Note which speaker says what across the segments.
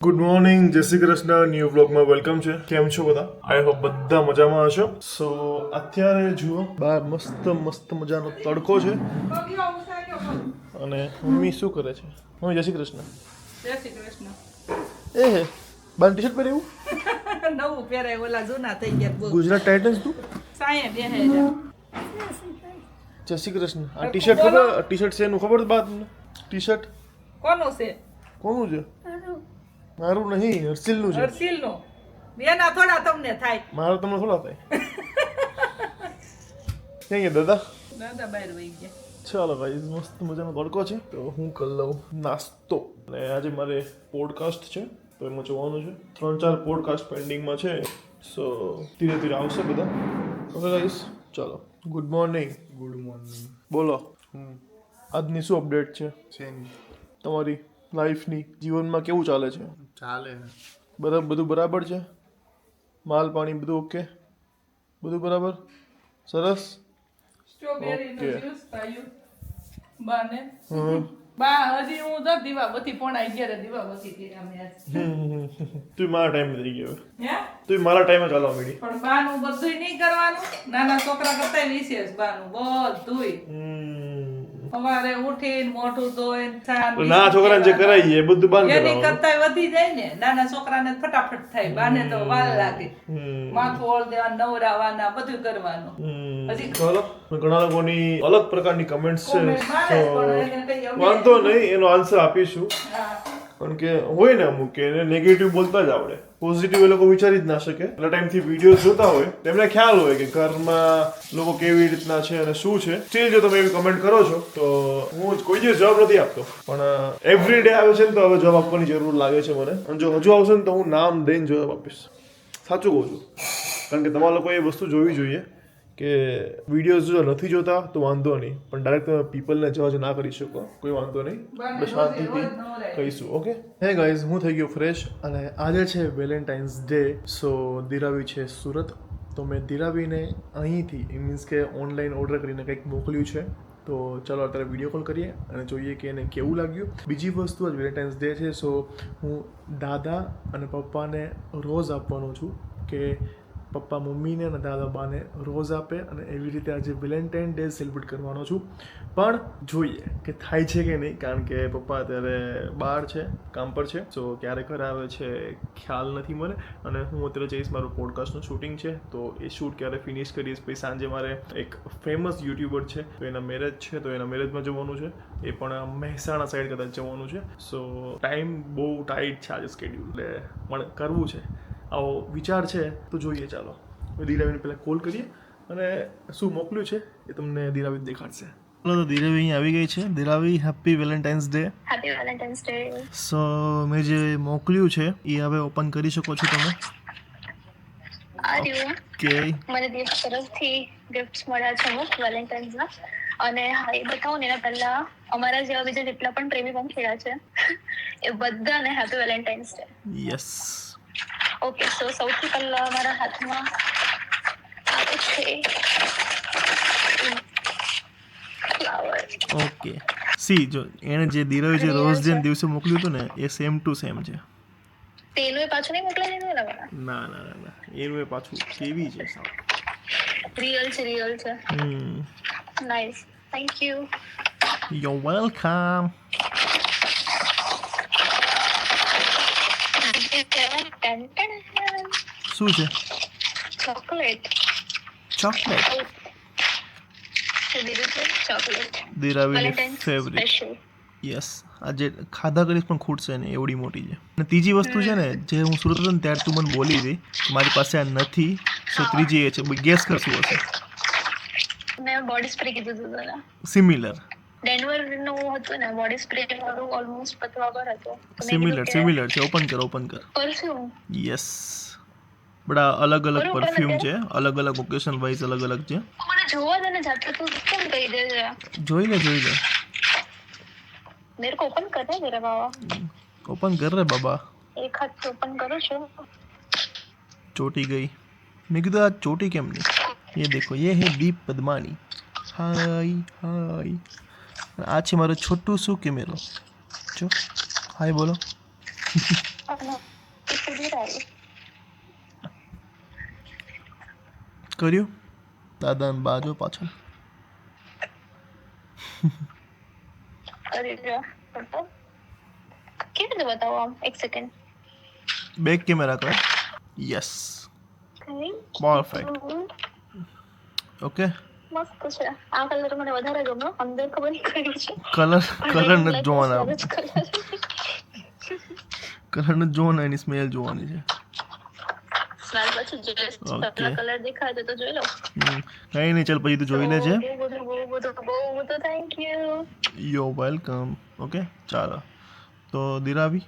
Speaker 1: Good morning, જય Shri Krishna. New વ્લોગમાં welcome છે. કેમ છો બધા? આઈ હોપ બધા મજામાં હશો. સો અત્યારે જુઓ બહાર મસ્ત મજાનો તડકો છે અને મમ્મી શું કરે છે? મમ્મી જય શ્રી કૃષ્ણ.
Speaker 2: જય શ્રી કૃષ્ણ.
Speaker 1: એ હે બાર ટી શર્ટ પહેર્યું?
Speaker 2: નવું પહેરાય, ઓલા જૂના થઈ ગયા બહુ.
Speaker 1: ગુજરાત ટાઇટન્સ તું?
Speaker 2: સાયે બેહે જા.
Speaker 1: જય શ્રી કૃષ્ણ. આ ટી શર્ટ ખબર? ટી શર્ટ છે એનું ખબર બાદ તમને? ટી શર્ટ
Speaker 2: કોનું છે?
Speaker 1: કોનું છે? મારું નહીં, હર્ષિલનું છે.
Speaker 2: હર્ષિલનું. બેના થોડા તમને થાય.
Speaker 1: મારું તમને થોડા થાય. ક્યાં ગયા દાદા?
Speaker 2: દાદા બહાર વહી ગયા.
Speaker 1: ચાલો ગાઈઝ, મસ્ત મજાનો તડકો છે તો હું કરી લઉં નાસ્તો. અને આજે મારે પોડકાસ્ટ છે તો એમાં જોવાનું છે. 3-4 પોડકાસ્ટ પેન્ડિંગમાં છે. સો ધીરે ધીરે આવશે બધા. ઓકે ગાઈઝ, ચાલો. Good morning.
Speaker 3: Good morning.
Speaker 1: બોલો, આજની શું અપડેટ છે તમારી લાઈફની? જીવનમાં કેવું ચાલે છે?
Speaker 3: ચાલે.
Speaker 1: બધું બરાબર છે? માલ પાણી બધું ઓકે? બધું બરાબર? સરસ.
Speaker 2: સ્ટ્રોબેરીનો જ્યુસ પાયું બાને.
Speaker 1: હમ.
Speaker 2: બા હજી હું તો દીવાબત્તી પોણા 11 દીવાબત્તી કર્યા અમે આજ.
Speaker 1: તું મારા ટાઈમ થઈ ગયો.
Speaker 2: હે?
Speaker 1: તું મારા ટાઈમે ચાલવા માંડી.
Speaker 2: પણ બાનું બધુંય નહીં કરવાનું. નાના છોકરા કરતા વિશેષ બાનું બધુંય. સવારે ઉઠીને મોઢું ધોઈને
Speaker 1: ના છોકરાને જે કરાય એ બધું બંધ
Speaker 2: એની
Speaker 1: કરાવવાનું.
Speaker 2: કરતા વધી જાય ને. નાના છોકરાને ફટાફટ થાય, બાને તો વાર લાગે. માથું ઓળ દેવાનું, નવરાવાના, બધું કરવાનું. હજી
Speaker 1: ચાલો, ઘણા લોકોની અલગ પ્રકારની કમેન્ટ્સ છે
Speaker 2: comment મારે જ, પણ એને કઈ
Speaker 1: તો
Speaker 2: અમે-
Speaker 1: વાંધો નહીં, એનો આન્સર આપીશું.
Speaker 2: હા.
Speaker 1: કારણ કે હોય ને અમુક કે એને નેગેટિવ બોલતા જ આવડે, પોઝિટિવ એ લોકો વિચારી જ ના શકે. એટલા ટાઈમથી વિડીયો જોતા હોય તેમને ખ્યાલ હોય કે ઘરમાં લોકો કેવી રીતના છે અને શું છે. સ્ટીલ જો તમે એવી કમેન્ટ કરો છો તો હું કોઈ દિવસ જવાબ નથી આપતો, પણ એવરી ડે આવે છે ને તો હવે જવાબ આપવાની જરૂર લાગે છે મને. અને જો હજુ આવશે ને તો હું નામ દઈને જવાબ આપીશ. સાચું કહું છું, કારણ કે તમારા લોકોએ એ વસ્તુ જોવી જોઈએ કે વિડીયોઝ જો નથી જોતા તો વાંધો નહીં, પણ ડાયરેક્ટ તમે પીપલને જજ ના કરી શકો, કોઈ વાંધો નહીં. આપણે શાંતિથી કહીશું. ઓકે. હે ગાઈઝ, હું થઈ ગયો ફ્રેશ અને આજે છે વેલેન્ટાઇન્સ ડે. સો દિરાવી છે સુરત, તો મેં દિરાવીને અહીંથી મીન્સ કે ઓનલાઈન ઓર્ડર કરીને કંઈક મોકલ્યું છે. તો ચાલો અત્યારે વિડીયો કોલ કરીએ અને જોઈએ કે એને કેવું લાગ્યું. બીજી વસ્તુ આજ વેલેન્ટાઇન્સ ડે છે, સો હું દાદા અને પપ્પાને રોઝ આપવાનો છું કે પપ્પા મમ્મીને અને દાદા બાને રોઝ આપે, અને એવી રીતે આજે વેલેન્ટાઇન ડે સેલિબ્રેટ કરવાનો છું. પણ જોઈએ કે થાય છે કે નહીં, કારણ કે પપ્પા અત્યારે બહાર છે, કામ પર છે. સો ક્યારે ઘરે આવે છે ખ્યાલ નથી મને. અને હું અત્યારે જઈશ, મારું પોડકાસ્ટનું શૂટિંગ છે તો એ શૂટ ક્યારે ફિનિશ કરીશ. પછી સાંજે મારે એક ફેમસ યુટ્યુબર છે તો એના મેરેજ છે, તો એના મેરેજમાં જવાનું છે. એ પણ મહેસાણા સાઈડ કદાચ જવાનું છે. સો ટાઈમ બહુ ટાઈટ છે આજે સ્કેડ્યુલ, એટલે પણ કરવું છે. આવો વિચાર છે તો જોઈએ. ચાલો દિરાવીને પહેલાં કોલ કરીએ અને શું મોકલ્યું છે એ તમને દિરાવી દેખાડશે. ચાલો, તો દિરાવી અહીં આવી ગઈ છે. Diravi, happy valentine's day.
Speaker 4: Happy valentine's day.
Speaker 1: So મેં જે મોકલ્યું છે એ હવે ઓપન કરી શકો છો તમે.
Speaker 4: આર્યુ
Speaker 1: કે
Speaker 4: મને દિવસ તરફથી ગિફ્ટ્સ મળ્યા છે અમુક વેલેન્ટાઇન્સના. અને હા, એ બતાવું ને એના પહેલા અમારા જેવા બીજા જેટલા પણ પ્રેમી પંખીડા છે એ બધાને happy valentine's day.
Speaker 1: Yes.
Speaker 4: Okay, so સૌથી પહેલા મારા હાથમાં આવે છે ફ્લાવર.
Speaker 1: ઓકે. સી જો એણે જે દિરાવી જે રોઝ ડે દિવસે મોકલ્યું હતું ને એ સેમ ટુ સેમ છે.
Speaker 4: તેનું એ પાછું નહીં મોકલાઈ દીધું ને મને?
Speaker 1: ના ના ના ના, એનું એ પાછું કેવી છે સાવ.
Speaker 4: રિયલ છે. Nice, thank you.
Speaker 1: You're welcome. શું છે?
Speaker 4: ચોકલેટ.
Speaker 1: ચોકલેટ.
Speaker 4: ચોકલેટ
Speaker 1: દિરાવીની
Speaker 4: વેલેન્ટાઇન્સ
Speaker 1: ફેવરિટ.
Speaker 4: સ્પેશિયલ.
Speaker 1: યસ. આજે ખાધા કરીશ પણ ખૂટશે ને એવડી મોટી છે. અને ત્રીજી વસ્તુ છે ને, જે હું સુરત હતો ને ત્યારે તું મને બોલી હતી મારી પાસે આ નથી, સો ત્રીજી એ છે. ગેસ કર શું હશે?
Speaker 4: મેં બોડી સ્પ્રે કીધું હતું તને.
Speaker 1: સિમિલર.
Speaker 4: ડેનવર નું હતું ને બોડી સ્પ્રે વાળું, ઓલમોસ્ટ પતવા પર હતો.
Speaker 1: સિમિલર છે. ઓપન કર.
Speaker 4: પરફ્યુમ.
Speaker 1: યસ. બડા અલગ અલગ
Speaker 4: બરોબર,
Speaker 1: પરફ્યુમ છે,
Speaker 4: અત્યારે?
Speaker 1: અલગ અલગ ઓકેશન વાઇઝ અલગ અલગ છે.
Speaker 4: મને જોવા દે ને જાતે, તું કેમ કહી દે છે?
Speaker 1: જોઈ લે.
Speaker 4: मेरे को ओपन करना है मेरा बाबा.
Speaker 1: ઓપન કર રે બાબા.
Speaker 4: एक हाथ से ओपन करो छो.
Speaker 1: ચોટી ગઈ. મેં કીધું આ ચોટી કેમ નહીં? ये देखो, ये है दीप पदमानी. हाय. આ છે મારો છોટું શું કે મેરો. જો હાય બોલો.
Speaker 4: અને સુધી રાઈ
Speaker 1: કર્યું દાદા ને બાજો પાછળ
Speaker 4: કરી લો તો કેવી રીતે બતાવો આમ એક સેકન્ડ
Speaker 1: બેક કેમેરા કર યસ પરફેક્ટ ઓકે
Speaker 4: મસ્ત છે આ કલર મને વધારે ગમ્યો અંદર ખબર નહીં કયું છે
Speaker 1: કલર નથી જોવાના
Speaker 4: કલર
Speaker 1: કલર નથી જોવાના એની સ્મેલ જોવાની છે
Speaker 4: સ્મેલ પછી જે કલર દેખાય તો જોઈ લો
Speaker 1: કઈ નહીં ચાલ પછી તું જોઈ લેજે
Speaker 4: બહુ બધું થેન્ક યુ
Speaker 1: યો વેલકમ ઓકે ચાલો તો દિરાવી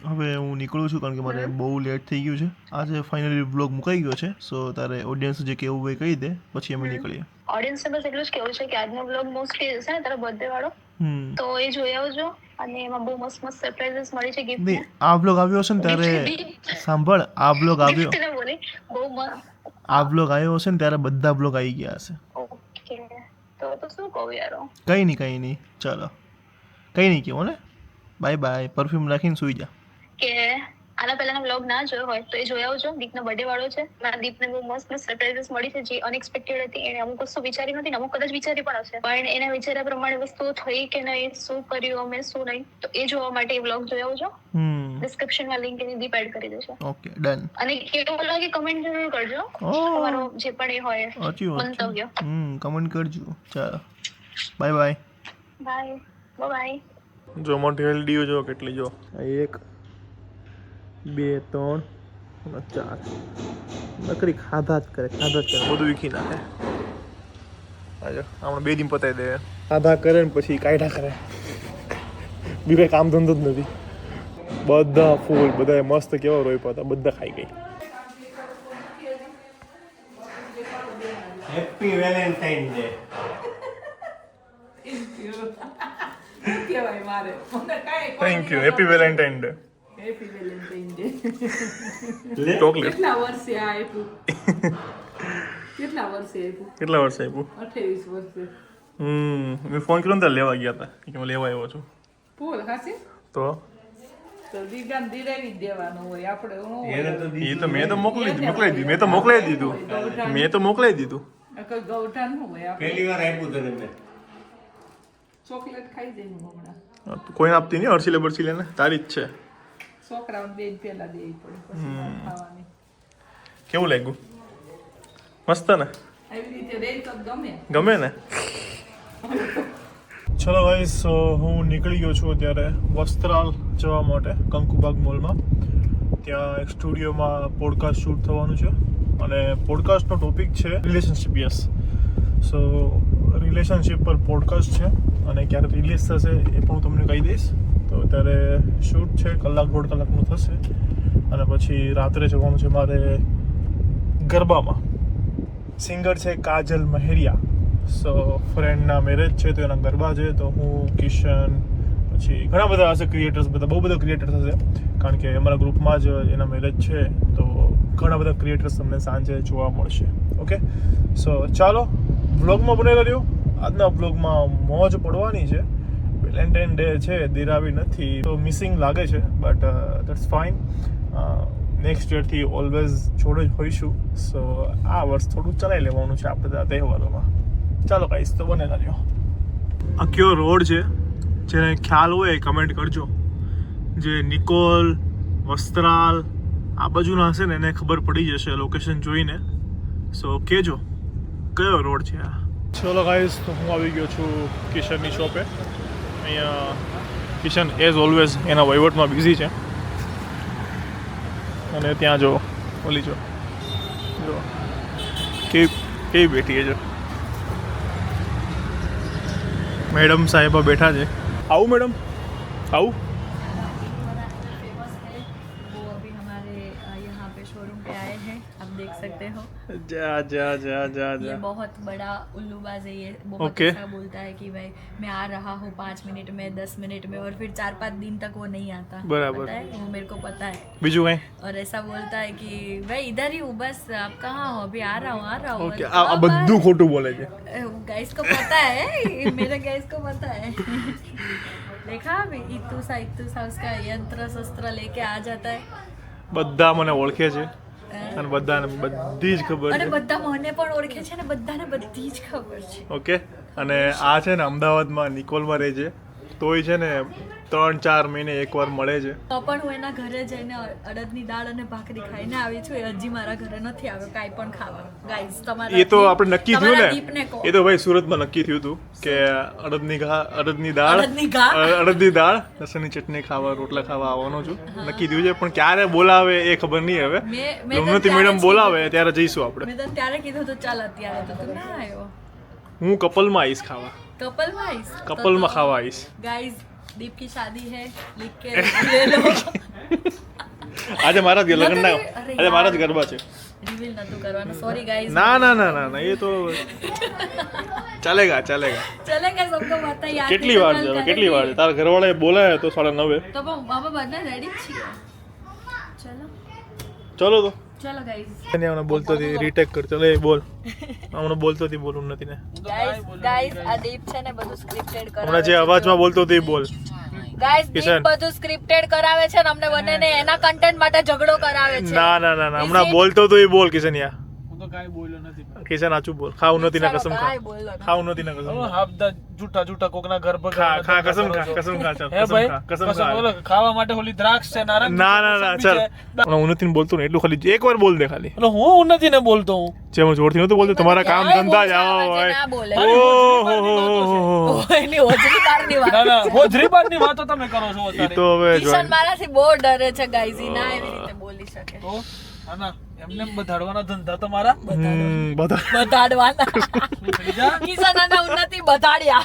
Speaker 1: હવે હું નીકળું છું કારણ કે મારે બહુ લેટ થઈ ગયું છે આજે ફાઇનલી વ્લોગ મુકાઈ ગયો છે સો તારે ઓડિયન્સ જે કેવું હોય કહી દે પછી અમે નીકળીએ
Speaker 4: ઓડિયન્સને બસ એટલું જ કહેવું છે કે આજનો વ્લોગ મોસ્ટલી છે ને તારા બર્થડે વાળો તો એ જોઈ આવજો અને એમાં બહુ મસ્ત મસ્ત સરપ્રાઈઝીસ મળી છે ગિફ્ટ
Speaker 1: નહીં આ વ્લોગ આવ્યો હશે ને ત્યારે સાંભળ આ વ્લોગ આવ્યો
Speaker 4: બોલી બહુ મસ્ત
Speaker 1: આ વ્લોગ આવ્યો હશે ને ત્યારે બધા વ્લોગ આવી ગયા હશે
Speaker 4: ઓકે તો શું કહું યાર
Speaker 1: કંઈ નહીં ચાલો કંઈ નહીં કહેવો ને બાય બાય પરફ્યુમ રાખીને સૂઈ જા
Speaker 4: કે આના પહેલાનો વ્લોગ ના જોયો હોય તો એ જોઈ આવજો દીપનો બર્થડે વાળો છે મારા દીપને બહુ મસ્ત મસ્ત સરપ્રાઈઝીસ મળી છે જે અનએક્સપેક્ટેડ હતી એને અમુક વસ્તુ વિચારી નથી ને અમુક કદાચ વિચારી પણ હશે પણ એના વિચાર્યા પ્રમાણે વસ્તુઓ થઈ કે નહીં શું કર્યું અમે શું નહીં તો એ જોવા માટે એ વ્લોગ જોઈ આવજો ડિસ્ક્રિપ્શનમાં લિંક એની દીપ એડ કરી દેશે
Speaker 1: ઓકે ડન
Speaker 4: અને કેવું લાગે કમેન્ટ જરૂર કરજો તમારો જે પણ એ હોય મંતવ્ય
Speaker 1: કમેન્ટ કરજો ચાલો બાય બાય
Speaker 4: બાય બાય
Speaker 1: જો મોટી હેલ્ડીઓ જો કેટલી જો 1 2 3 અને 4 નકરી ખાધા જ કરે બધું વીખી નાખે આજો હમણાં 2 દિન પતાવી દે ખાધા કરે ને પછી કાઢા કરે બી કઈ કામ ધંધો જ નથી બધા ફૂલ બધા મસ્ત કેવા રોઈ પાતા બધા ખાઈ ગઈ
Speaker 3: હેપી વેલેન્ટાઇન ડે
Speaker 2: કહેવાય મારે મને કાંઈ
Speaker 1: thank you happy Valentine day
Speaker 2: happy Valentine day
Speaker 1: chocolate
Speaker 2: કેટલા વર્ષે આ આપ્યું કેટલા વર્ષે આપ્યું
Speaker 1: 28
Speaker 2: વર્ષે
Speaker 1: મેં ફોન કર્યો ને ત્યારે લેવા ગયા હતા કે હું લેવા આવ્યો છું
Speaker 2: ફૂલ હાસી
Speaker 1: તો
Speaker 2: દીગાને દીરાવી જ દેવાનું હોય આપણે
Speaker 1: એ તો મેં તો મોકલાવી દીધું
Speaker 2: કોઈ ગૌઠાન નું હોય આપણે
Speaker 3: પહેલી વાર આપ્યું તને મેં
Speaker 2: ચોકલેટ ખાઈ જઈને હમણાં
Speaker 1: કોઈને આપતી નહીં અરસીલે બરસીલે ને તારી જ છે
Speaker 2: છોકરાઓને બેન પહેલા દેવી પડે પછી ખાવાની
Speaker 1: કેવું લાગ્યું મસ્ત ને
Speaker 2: આવી રીતે રહી તો
Speaker 1: ગમે ને ચલો ગાઈસ હું નીકળી ગયો છું અત્યારે વસ્ત્રાલ જવા માટે કંકુબાગ મોલમાં ત્યાં એક સ્ટુડિયોમાં પોડકાસ્ટ શૂટ થવાનું છે અને પોડકાસ્ટનો ટોપિક છે રિલેશનશિપ યસ સો રિલેશનશિપ પર પોડકાસ્ટ છે અને ક્યારે રિલીઝ થશે એ પણ હું તમને કહી દઈશ તો અત્યારે શૂટ છે 1-1.5 કલાકનું થશે અને પછી રાત્રે જવાનું છે મારે ગરબામાં સિંગર છે કાજલ મહેરિયા સો ફ્રેન્ડના મેરેજ છે તો એના ગરબા છે તો હું કિશન પછી ઘણા બધા હશે ક્રિએટર્સ બહુ બધા ક્રિએટર્સ હશે કારણ કે અમારા ગ્રુપમાં જ એના મેરેજ છે તો ઘણા બધા ક્રિએટર્સ તમને સાંજે જોવા મળશે ઓકે સો ચાલો વ્લોગમાં બનેલા રહ્યો આજના વ્લોગમાં મોજ પડવાની છે વેલેન્ટાઇન ડે છે દિરાવી નથી તો મિસિંગ લાગે છે બટ દેટ્સ ફાઇન નેક્સ્ટ યરથી ઓલવેઝ જોડે જ હોઈશું સો આ વર્ષ થોડું ચલાવી લેવાનું છે આપણે બધા તહેવારોમાં ચાલો કહીશ તો બનેલા રહ્યો આ કયો રોડ છે જેને ખ્યાલ હોય એ કમેન્ટ કરજો જે નિકોલ વસ્ત્રાલ આ બાજુના હશે ને એને ખબર પડી જશે લોકેશન જોઈને સો કહેજો કયો રોડ છે આ ચલો ગાઈસ તો હું આવી ગયો છું કિશનની શોપે અહીંયા કિશન એઝ ઓલવેઝ એના વહીવટમાં બિઝી છે અને ત્યાં જો ઓલી જો કેવી બેઠી છે જો मैडम साहिबा बैठा है आओ मैडम आओ
Speaker 5: फेमस है वो अभी हमारे यहाँ पे शोरूम पे आए हैं आप देख सकते हो
Speaker 1: जा जा जा जा
Speaker 5: ये
Speaker 1: जा
Speaker 5: बहुत बड़ा उल्लूबाज है ये बहुत
Speaker 1: Okay.
Speaker 5: ऐसा बोलता है कि भाई मैं आ रहा हूँ 5 मिनट में 10 मिनट में और फिर 4-5 दिन तक वो नहीं आता
Speaker 1: बराबर।
Speaker 5: पता है वो मेरे को पता है
Speaker 1: बीजू कहीं
Speaker 5: और ऐसा बोलता है कि भाई इधर ही हूँ बस आप कहाँ हो अभी आ रहा हूँ
Speaker 1: ओके आ બધું ખોટું બોલે છે
Speaker 5: गाइस को पता है मेरे गाइस को पता है देखा अभी इत्तू सा उसका यंत्र शस्त्र लेके आ जाता है
Speaker 1: બધા મને ઓળખે છે અને બધાને બધી જ ખબર
Speaker 5: અને
Speaker 1: છે.
Speaker 5: બધા મને પણ ઓળખે છે ને બધાને બધી જ ખબર છે.
Speaker 1: ઓકે, અને આ છે ને અમદાવાદમાં નિકોલમાં રહે છે, તોય છે ને 3-4 મહિને એકવાર મળે છે.
Speaker 5: તો પણ હું એના ઘરે જઈને અડદની દાળ અને ભાખરી ખાઈને આવી છું. એ હજી મારા ઘરે નથી આવ્યો કાંઈ પણ ખાવા. ગાઈઝ તમારા
Speaker 1: એ તો આપણે નક્કી થયું
Speaker 5: તમારા
Speaker 1: ને,
Speaker 5: દીપને કહો.
Speaker 1: એ તો ભાઈ સુરતમાં નક્કી થયું હતું કે અડદની દાળ
Speaker 5: અડદની ઘા?
Speaker 1: લસણની ચટણી ખાવા, રોટલા ખાવા આવવાનો છું, નક્કી થયું છે. પણ ક્યારે બોલાવે એ ખબર નહીં હવે.
Speaker 5: મેં તો
Speaker 1: ઉન્નતિ
Speaker 5: ત્યારે
Speaker 1: મેડમ
Speaker 5: જ
Speaker 1: બોલાવે ત્યારે જઈશું આપણે.
Speaker 5: મેં તને ત્યારે કીધું તો ચાલ અત્યારે તો તું ના આવ્યો.
Speaker 1: હું કપલમાં આવીશ ખાવા,
Speaker 5: કપલમાં આવીશ
Speaker 1: કપલમાં ખાવા આવીશ.
Speaker 5: ગાઈઝ દીપ की शादी है लिख के ले लो.
Speaker 1: આજે મારા જ લગ્નના
Speaker 5: અરે
Speaker 1: આજે મારા જ ગરબા છે.
Speaker 5: રિવીલ નતું કરવાનું સોરી ગાઈઝ.
Speaker 1: ના એ તો ચાલેગા
Speaker 5: ચલેગા સબકો પતા યાદ
Speaker 1: કેટલી વાર છે હવે, કેટલી વાર છે? તારા ઘરવાળાએ બોલાય તો 9:30.
Speaker 5: તો પણ બાબા બધા રેડી જ છીએ.
Speaker 1: ચલો તો
Speaker 5: ચલો ગાઈઝ.
Speaker 1: હમણાં બોલતો હતી રીટેક કર. ચલો એ બોલ, હમણાં બોલતો હતી બોલ ઉન્નતિને.
Speaker 5: ગાઈઝ આ દીપ છે ને બધું સ્ક્રિપ્ટેડ કરાવે
Speaker 1: હમણાં જે અવાજમાં બોલતો હતો એ બોલ.
Speaker 5: ગાઈઝ
Speaker 1: કિશન.
Speaker 5: દીપ બધું સ્ક્રિપ્ટેડ કરાવે છે ને અમને બંનેને એના કન્ટેન્ટ માટે ઝઘડો કરાવે છે.
Speaker 1: ના હમણાં બોલતો હતો એ બોલ કિશનિયા. હું તો કાઈ બોલ્યો નથી. કિશન આચું બોલ. ખા ઉન્નતિના કસમ ખા.
Speaker 5: કાંઈ બોલ્યો નથી.
Speaker 1: ખા ઉન્નતિના કસમ ખા.
Speaker 6: હાબદા જૂઠા કોકના ઘર પર
Speaker 1: ખા કસમ ખા ચાલ,
Speaker 6: હે ભાઈ
Speaker 1: કસમ
Speaker 6: કસમ
Speaker 1: ખા.
Speaker 6: બોલો ખાવા માટે હોલી દ્રાક્ષ છે નારંગી
Speaker 1: ના ચાલ. હમણાં ઉન્નતિને બોલતો ને એટલું ખાલી એકવાર બોલ દે ખાલી.
Speaker 6: એટલે હું નથી ને બોલતો હું
Speaker 1: જેમ જોરથી નહોતું બોલતો. તમારા કામ ધંધા જ આવા
Speaker 5: ના
Speaker 1: હોય.
Speaker 5: બોલે.
Speaker 1: ઓહો
Speaker 5: એની ઓજરી પારની વાત.
Speaker 6: ના હોજરી પાડની વાતો તમે કરો છો
Speaker 1: ઈ
Speaker 6: અત્યારે
Speaker 1: તો હવે
Speaker 5: કિશન મારાથી બહુ ડરે છે ગાઈઝ. ઈ ના એવી રીતે બોલી શકે.
Speaker 6: તો આના એમને બધાડવાના ધંધા તમારા
Speaker 1: બધા
Speaker 5: બતાડવાના.
Speaker 6: બીજા
Speaker 5: કિશન અને ઉન્નતિ બતાડ્યા.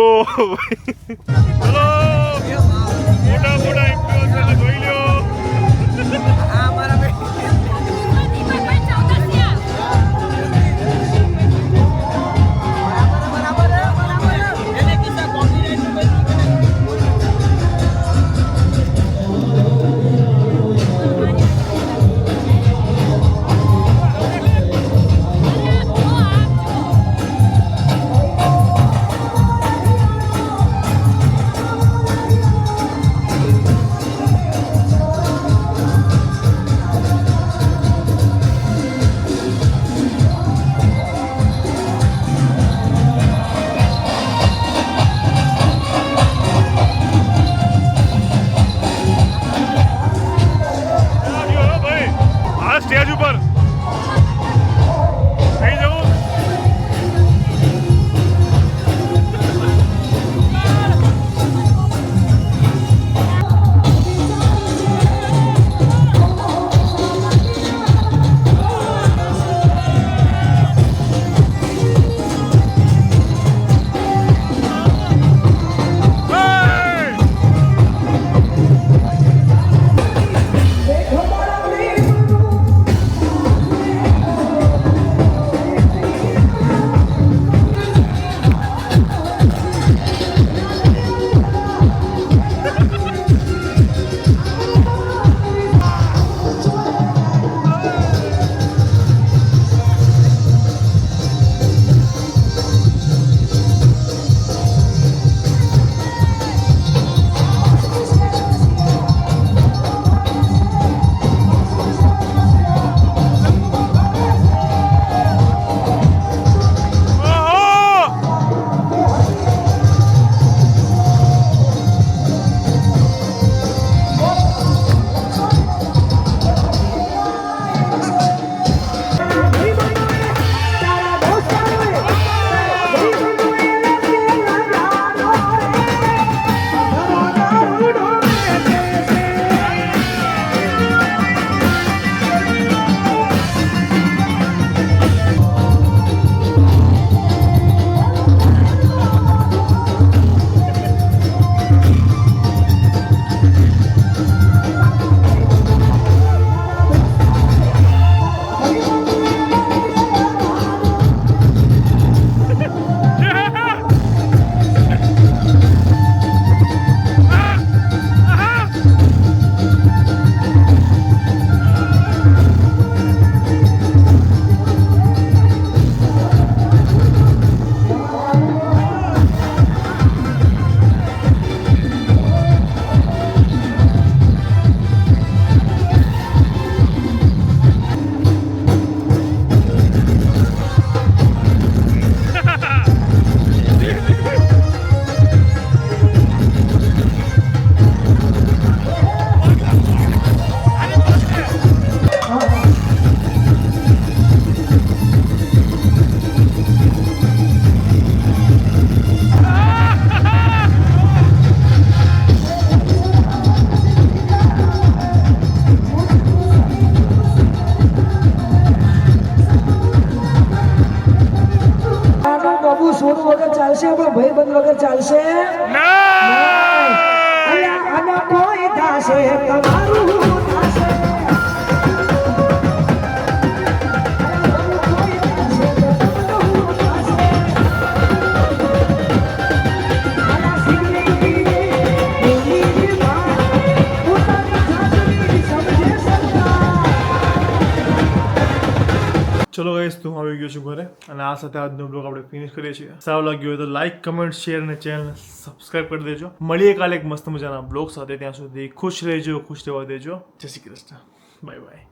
Speaker 1: ઓહો ભાઈ. ચલો મોટા ઇન્ફ્લુએન્સર જોઈ લ્યો.
Speaker 7: થશે અને કોઈ થશે તમારું થશે
Speaker 1: ચલો ગાઈસ તો હું આવી ગયો છું ઘરે અને આ સાથે આજનો બ્લોગ આપણે ફિનિશ કરીએ છીએ. સારો લાગ્યો હોય તો લાઈક કમેન્ટ શેર અને ચેનલ સબસ્ક્રાઇબ કરી દેજો. મળીએ કાલે એક મસ્ત મજાના બ્લોગ સાથે. ત્યાં સુધી ખુશ રહેજો, ખુશ રહેવા દેજો. જય શ્રી કૃષ્ણ. Bye bye.